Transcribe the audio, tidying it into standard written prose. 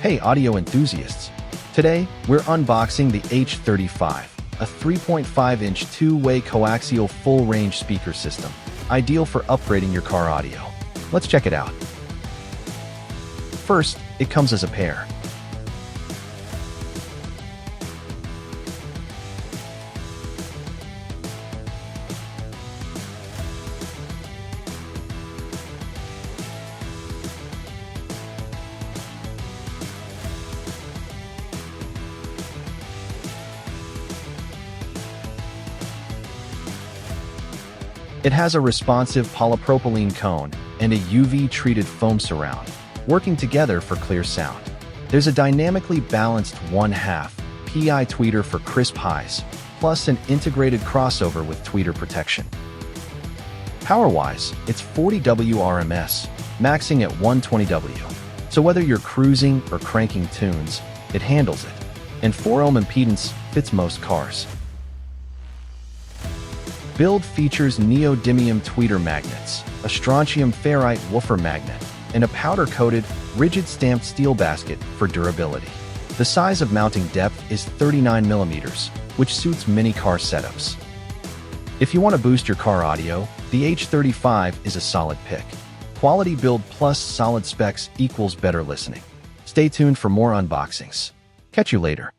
Hey audio enthusiasts! Today, we're unboxing the H35, a 3.5-inch two-way coaxial full-range speaker system, ideal for upgrading your car audio. Let's check it out. First, it comes as a pair. It has a responsive polypropylene cone and a UV-treated foam surround, working together for clear sound. There's a dynamically balanced 1/2 PI tweeter for crisp highs, plus an integrated crossover with tweeter protection. Power-wise, it's 40 W RMS, maxing at 120 W. So whether you're cruising or cranking tunes, it handles it. And 4 ohm impedance fits most cars. Build features neodymium tweeter magnets, a strontium ferrite woofer magnet, and a powder-coated, rigid stamped steel basket for durability. The size of mounting depth is 39 millimeters, which suits many car setups. If you want to boost your car audio, the H35 is a solid pick. Quality build plus solid specs equals better listening. Stay tuned for more unboxings. Catch you later.